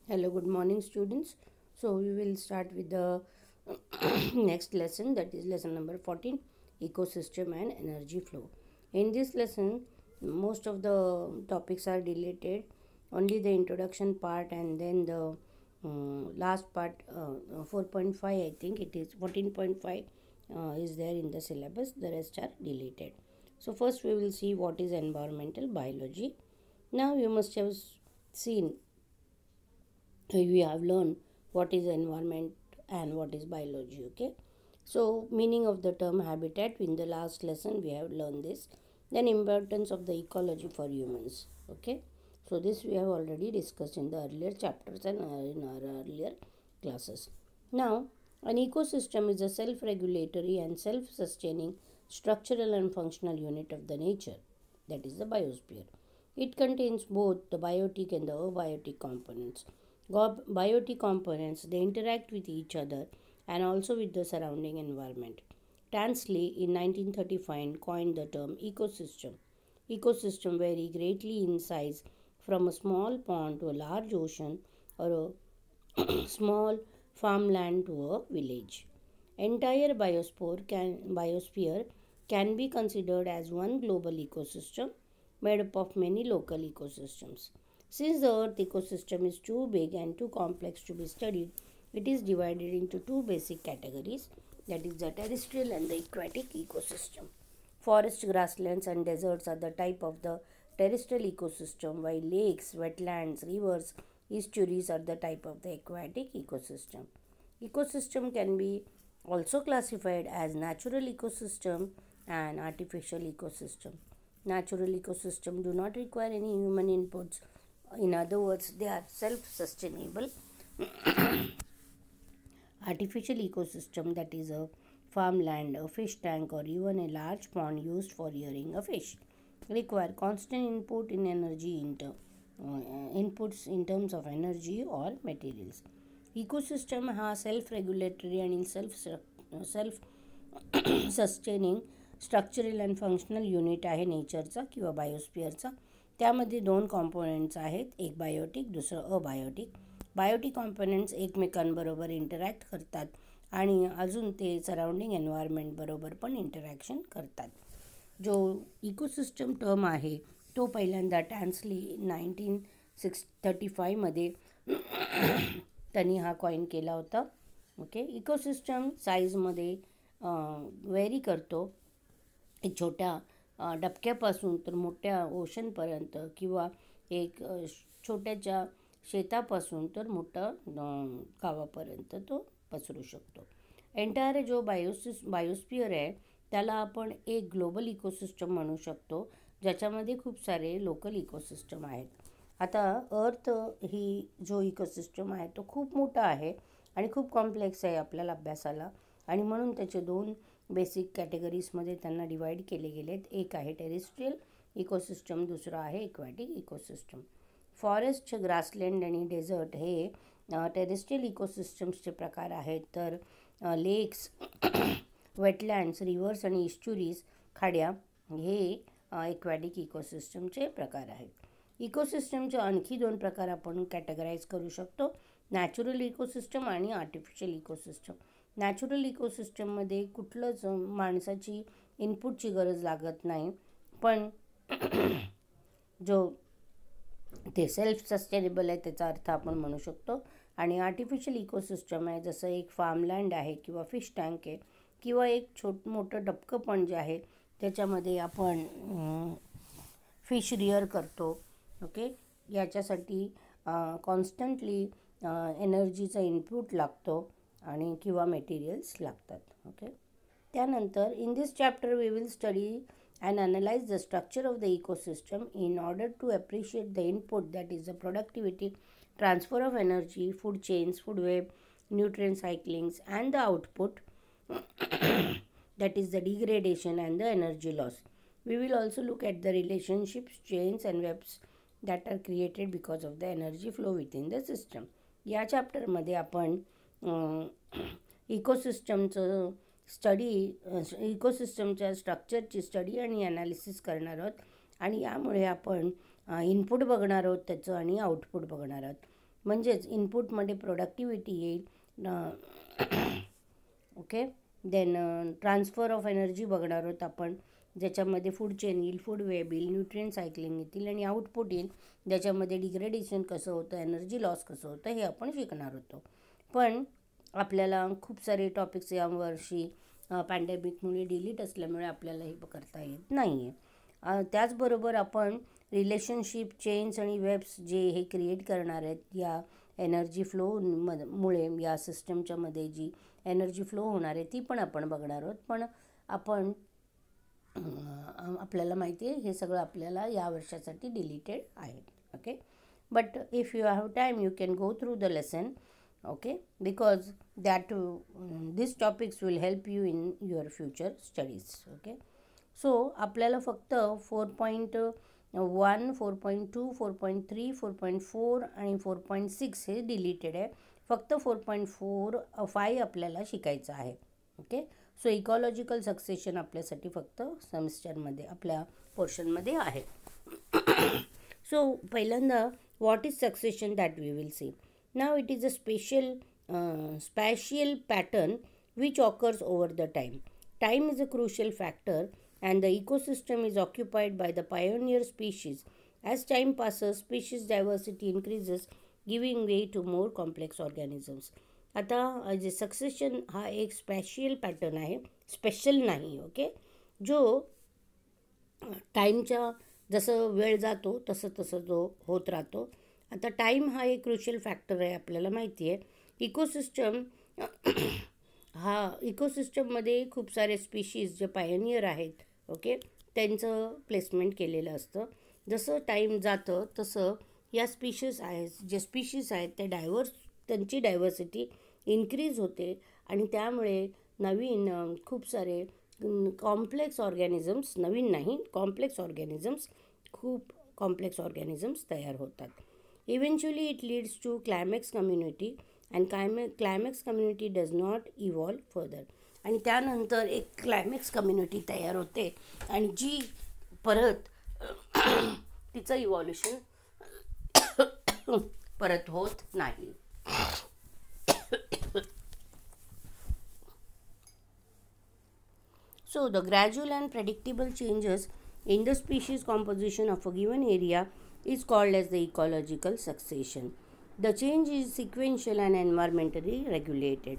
Hello, good morning, students. So, we will start with the next lesson, that is lesson number 14, ecosystem and energy flow. In this lesson, most of the topics are deleted, only the introduction part and then the last part, 4.5, I think it is 14.5 is there in the syllabus, the rest are deleted. So, first we will see what is environmental biology. Now, you must have seen we have learned what is environment and what is biology. Okay, so meaning of the term habitat, in the last lesson we have learned this. Then importance of the ecology for humans. Okay, so this we have already discussed in the earlier chapters and in our earlier classes. Now, an ecosystem is a self-regulatory and self-sustaining structural and functional unit of the nature, that is the biosphere. It contains both the biotic and the abiotic components. Biotic components, they interact with each other and also with the surrounding environment. Tansley in 1935 coined the term ecosystem. Ecosystem vary greatly in size from a small pond to a large ocean or a small farmland to a village. Entire biosphere can be considered as one global ecosystem made up of many local ecosystems. Since the Earth ecosystem is too big and too complex to be studied, it is divided into two basic categories, that is the terrestrial and the aquatic ecosystem. Forest, grasslands, and deserts are the type of the terrestrial ecosystem, while lakes, wetlands, rivers, estuaries are the type of the aquatic ecosystem. Ecosystem can be also classified as natural ecosystem and artificial ecosystem. Natural ecosystem do not require any human inputs. In other words, they are self-sustainable. Artificial ecosystem, that is a farmland, a fish tank, or even a large pond used for rearing a fish, require constant inputs in terms of energy or materials. Ecosystem हा self regulatory आणि self sustaining structural and functional unit आहे नेचरचा किंवा बायोस्फिअरचा. त्यामध्ये दोन components आहेत, एक Biotique, दुसरं abiotic. Biotique components एकमेकांबरोबर इंटरॅक्ट करतात आणि अजून ते सराउंडिंग एन्व्हायरमेंट बरोबर पण इंटरॅक्शन करतात. जो इकोसिस्टम टर्म आहे तो पहिल्यांदा टॅन्सली 1935मध्ये त्यांनी हा कॉइन केला होता. ओके, इकोसिस्टम साईजमध्ये व्हेरी करतो, एक छोट्या डबक्यापासून तर मोठ्या ओशनपर्यंत, किंवा एक छोट्याच्या शेतापासून तर मोठा गावापर्यंत तो पसरू शकतो. एंटायर जो बायोस्फिअर आहे त्याला आपण एक ग्लोबल इकोसिस्टम म्हणू शकतो, ज्याच्यामध्ये खूप सारे लोकल इकोसिस्टम आहेत. आता अर्थ ही जो इकोसिस्टम आहे तो खूप मोठा आहे आणि खूप कॉम्प्लेक्स आहे आपल्याला अभ्यासाला, आणि म्हणून त्याचे दोन बेसिक कॅटेगरीजमध्ये त्यांना डिवाईड केले गेलेत. एक आहे टेरेस्ट्रियल इकोसिस्टम, दुसरं आहे एक्वॅटिक इकोसिस्टम. फॉरेस्ट, ग्रासलँड आणि डेझर्ट हे टेरेस्ट्रियल इकोसिस्टम्सचे प्रकार आहेत, तर लेक्स, वेटलँड्स, रिव्हर्स आणि इस्च्युरीज, खाड्या, हे एक्वॅटिक इकोसिस्टमचे प्रकार आहेत. इकोसिस्टमचे आणखी दोन प्रकार आपण कॅटेगराईज करू शकतो, नॅचरल इकोसिस्टम आणि आर्टिफिशियल इकोसिस्टम. नॅचरल इकोसिस्टममध्ये कुठलंच माणसाची इनपुटची गरज लागत नाही, पण जो ते सेल्फ सस्टेनेबल आहे त्याचा अर्थ आपण म्हणू शकतो. आणि आर्टिफिशियल इकोसिस्टम आहे, जसं एक फार्मलँड आहे किंवा फिश टँक आहे किंवा एक मोठं डबकं पण जे आहे त्याच्यामध्ये आपण फिश रिअर करतो. ओके, याच्यासाठी कॉन्स्टंटली एनर्जीचा इनपुट लागतो आणि किंवा मटेरियल्स लागतात. ओके, त्यानंतर in this chapter we will study and analyze the structure of the ecosystem in order to appreciate the input, that is the productivity, transfer of energy, food chains, food web, nutrient cyclings, and the output that is the degradation and the energy loss. We will also look at the relationships, chains and webs that are created because of the energy flow within the system. या चॅप्टरमध्ये आपण इकोसिस्टमचं study, इकोसिस्टमच्या स्ट्रक्चरची study आणि analysis करणार आहोत, आणि यामुळे आपण input बघणार आहोत त्याचं आणि आउटपुट बघणार आहोत. म्हणजेच इनपुटमध्ये प्रोडक्टिव्हिटी येईल. Okay, then transfer of energy बघणार आहोत आपण, ज्याच्यामध्ये फूड चेन येईल, फूड वेब येईल, न्यूट्रिएंट सायकलिंग येतील आणि आउटपुट येईल, ज्याच्यामध्ये डिग्रेडेशन कसं होतं, एनर्जी लॉस कसं होतं हे आपण शिकणार होतो. पण आपल्याला खूप सारे टॉपिक्स यावर्षी पॅन्डेमिकमुळे डिलीट असल्यामुळे आपल्याला हे करता येत नाही आहे. त्याचबरोबर आपण रिलेशनशिप चेन्स आणि वेब्स जे हे क्रिएट करणार आहेत या एनर्जी फ्लो मुळे या सिस्टमच्या मध्ये जी एनर्जी फ्लो होणार आहे ती पण आपण बघणार आहोत. पण आपण आपल्याला माहिती आहे हे सगळं आपल्याला या वर्षासाठी डिलीटेड आहे. Okay, but if you have time you can go through the lesson. Okay, because that this topics will help you in your future studies. Okay, so आपल्याला फक्त 4.1, 4.2, 4.3, 4.4 आणि 4.6 हे डिलीटेड आहे. फक्त 4.5 आपल्याला शिकायचं आहे. ओके, सो इकॉलॉजिकल सक्सेशन आपल्यासाठी फक्त सेमिस्टरमध्ये आपल्या पोर्शनमध्ये आहे. सो पहिल्यांदा what is succession that we will see. Now it is a spatial pattern which occurs over the time. Time is a crucial factor and the ecosystem is occupied by the pioneer species. As time passes, species diversity increases, giving way to more complex organisms. आता जे succession हा एक स्पॅशियल pattern आहे, special नाही. Okay, जो टाईमच्या जसं वेळ जातो तसं तसं जो होत राहतो. आता टाईम हा एक क्रुशियल फॅक्टर आहे, आपल्याला माहिती आहे. इकोसिस्टममध्ये खूप सारे स्पीशीज जे पायनियर आहेत, ओके, त्यांचं प्लेसमेंट केलेलं असतं. जसं टाईम जातं तसं या स्पीशीज आहेत ते त्यांची डायव्हर्सिटी इन्क्रीज होते आणि त्यामुळे नवीन खूप सारे कॉम्प्लेक्स ऑर्गॅनिझम्स, नवीन नाही कॉम्प्लेक्स ऑर्गॅनिझम्स तयार होतात. Eventually it leads to climax community and climax community does not evolve further. आणि त्यानंतर एक क्लायमॅक्स कम्युनिटी तयार होते आणि जी परत तिचं इव्हॉल्युशन परत होत नाही. So the gradual and predictable changes in the species composition of a given area is called as the ecological succession. The change is sequential and environmentally regulated.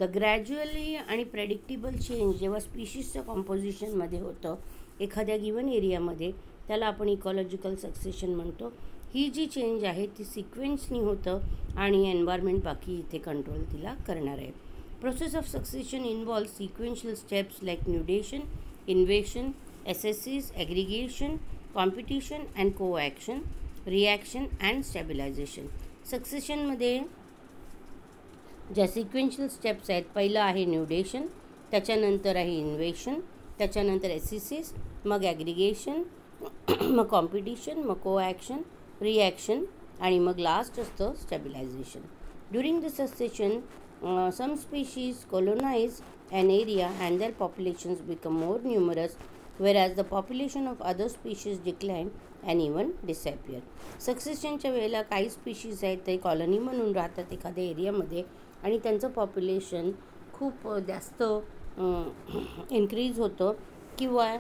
The gradually आणि predictable change जेव्हा स्पीशीजच्या कॉम्पोजिशनमध्ये होतं एखाद्या given एरियामध्ये त्याला आपण ecological succession म्हणतो. ही जी change आहे ती सिक्वेन्सनी होतं आणि एन्व्हायरमेंट बाकी इथे कंट्रोल तिला करणार आहे. Process of succession involves sequential steps like nudation, invasion, accesses, aggregation, competition and coaction, reaction and stabilization. सक्सेशनमध्ये ज्या सिक्वेन्शियल स्टेप्स आहेत, पहिलं आहे न्यूडेशन, त्याच्यानंतर आहे इन्व्हेशन, त्याच्यानंतर एसिसिस, मग ॲग्रिगेशन, मग कॉम्पिटिशन, मग कोॲक्शन, रिॲक्शन आणि मग लास्ट असतं stabilisation. During the succession some species colonize an area and their populations become more numerous, whereas the population of other species decline and even disappear. सक्सेशनच्या वेळेला काही स्पीशीज आहेत ते कॉलनी म्हणून राहतात एखाद्या एरियामध्ये आणि त्यांचं पॉप्युलेशन खूप जास्त इन्क्रीज होतं किंवा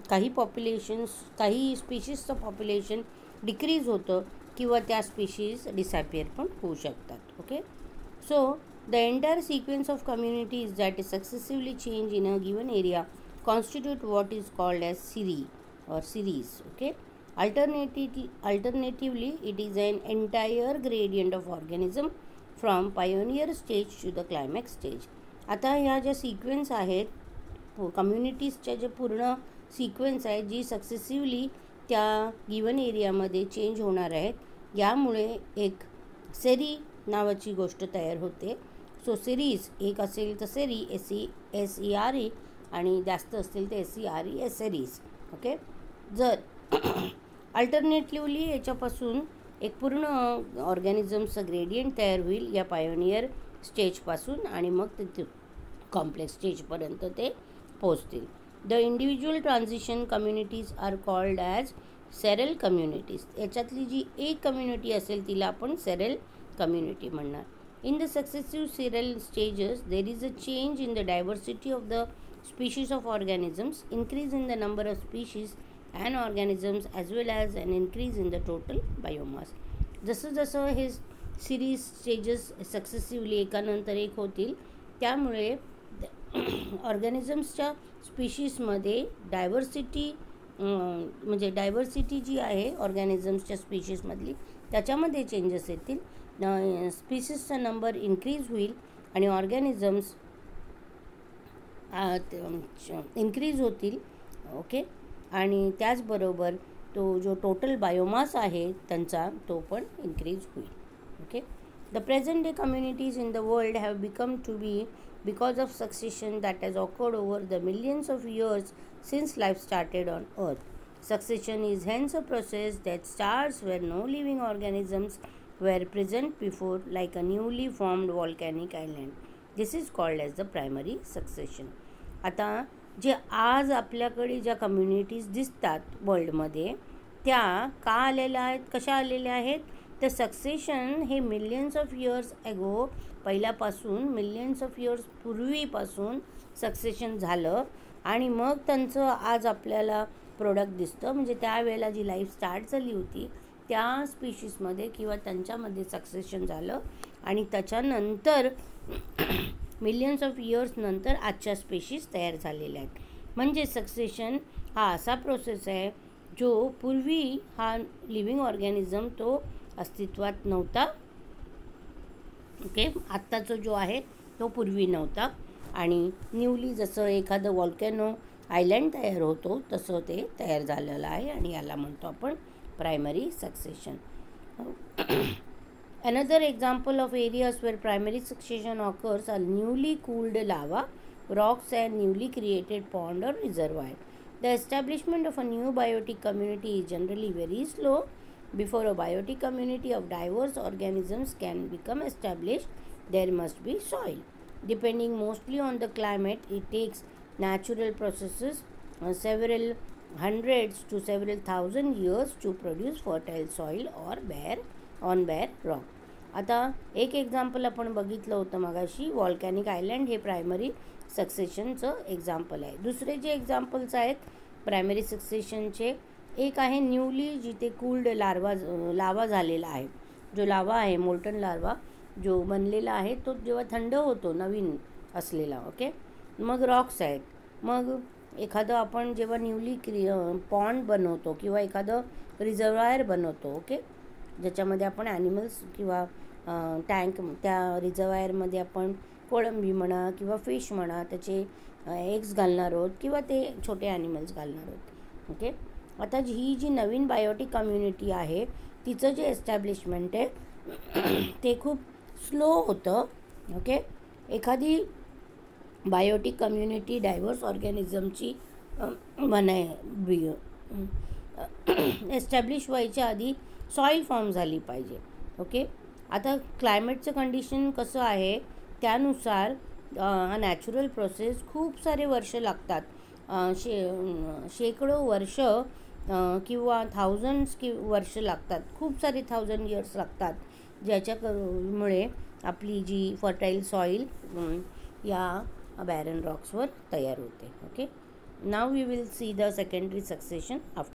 काही स्पीशीजचं पॉप्युलेशन डिक्रीज होतं किंवा त्या स्पीशीज डिसॅपियर पण होऊ शकतात. Okay, so the entire sequence of communities that is successively change in a given area constitute what is called as series. Okay, alternatively it is an entire gradient of organism from pioneer stage to the climax stage. आता ह्या ज्या sequence आहेत कम्युनिटीजच्या जे पूर्ण sequence आहेत जी सक्सेसिव्हली त्या given एरियामध्ये change होणार आहेत, यामुळे एक सेरी नावाची गोष्ट तयार होते. सो सिरीज एक असेल तर सेरी SERE आणि जास्त असतील तर SERE सेरीज. ओके, जर अल्टरनेटिव्हली याच्यापासून एक पूर्ण ऑर्गॅनिझमचं ग्रेडियंट तयार होईल या पायोनियर स्टेजपासून आणि मग ते कॉम्प्लेक्स स्टेजपर्यंत ते पोहोचतील. The individual transition communities are called as seral communities. याच्यातली जी एक कम्युनिटी असेल तिला आपण सेरल कम्युनिटी म्हणणार. In the successive seral stages, there is a change in the diversity of the species of organisms, increase in the number of species and organisms, as well as an increase in the total biomass. जसं जसं हे series stages सक्सेसिव्हली एकानंतर एक होतील, त्यामुळे ऑर्गॅनिझम्सच्या स्पीशीजमध्ये diversity म्हणजे diversity जी आहे ऑर्गॅनिझम्सच्या स्पीशीजमधली त्याच्यामध्ये चेंजेस येतील. स्पीसीसचा नंबर इन्क्रीज होईल आणि ऑर्गॅनिझम्स इन्क्रीज होतील. ओके. आणि त्याचबरोबर तो जो टोटल बायोमास आहे त्यांचा तो पण इन्क्रीज होईल. Okay. The present day communities in the world have become to be because of succession that has occurred over the millions of years since life started on earth. Succession is hence a process that starts where no living organisms were present before, like a newly formed volcanic island. This is called as the primary succession. आता जे आज आपल्याकडे ज्या communities दिसतात वर्ल्डमध्ये त्या का आलेल्या आहेत, कशा आलेल्या आहेत, तर सक्सेशन हे मिलियन्स ऑफ इयर्स ॲगो पहिल्यापासून मिलियन्स ऑफ इयर्स पूर्वीपासून सक्सेशन झालं आणि मग त्यांचं आज आपल्याला प्रोडक्ट दिसतं. म्हणजे त्यावेळेला जी लाईफ स्टार्ट झाली होती त्या स्पीशीजमध्ये किंवा त्यांच्यामध्ये सक्सेशन झालं आणि त्याच्यानंतर मिलियन्स ऑफ इयर्स नंतर आजच्या स्पीशीज तयार झालेल्या आहेत. म्हणजे सक्सेशन हा असा प्रोसेस आहे जो पूर्वी हा लिव्हिंग ऑर्गॅनिझम तो अस्तित्वात नव्हता. ओके. आत्ताचा जो आहे तो पूर्वी नव्हता आणि न्यूली जसं एखादं व्हॉल्कॅनो आयलँड तयार होतो तसं ते तयार झालेलं आहे आणि याला म्हणतो आपण primary succession. Another example of areas where primary succession occurs are newly cooled lava, rocks and newly created pond or reservoir. The establishment of a new biotic community is generally very slow. Before a biotic community of diverse organisms can become established, there must be soil. Depending mostly on the climate, it takes natural processes several hundreds to several thousand years to produce fertile soil or bare rock. आता एक example आपण बघितलं होतं मगाशी, व्हॉल्कॅनिक island हे primary सक्सेशनचं example आहे. दुसरे जे एक्झाम्पल्स आहेत प्रायमरी सक्सेशनचे, एक आहे न्यूली जिथे कूल्ड लावा झालेला आहे. जो लावा आहे मोल्टन लावा जो बनलेला आहे तो जेव्हा थंड होतो नवीन असलेला. ओके. मग रॉक्स आहेत. मग एखादं आपण जेव्हा न्यूली पॉन्ड बनवतो किंवा एखादं रिझर्वायर बनवतो. ओके. ज्याच्यामध्ये आपण ॲनिमल्स किंवा टँक त्या रिझर्वायरमध्ये आपण कोळंबी म्हणा किंवा फिश म्हणा त्याचे एग्स घालणार आहोत किंवा ते छोटे ॲनिमल्स घालणार आहोत. ओके. आता ही जी नवीन बायोटिक कम्युनिटी आहे तिचं जे एस्टॅब्लिशमेंट आहे ते खूप स्लो होतं. ओके. एखादी बायोटिक कम्युनिटी डायव्हर्स ऑर्गॅनिझमची एस्टॅब्लिश व्हायच्या आधी सॉईल फॉर्म झाली पाहिजे. ओके. आता क्लायमेटचं कंडिशन कसं आहे त्यानुसार हा नॅचरल प्रोसेस खूप सारे वर्ष लागतात. शेकडो वर्ष किंवा थाउजंड्स वर्ष लागतात. खूप सारे 1000 इयर्स लागतात ज्याच्यामुळे आपली जी फर्टाईल सॉईल या बॅरन रॉक्सवर तयार होते. Okay. Now we will see the secondary succession after.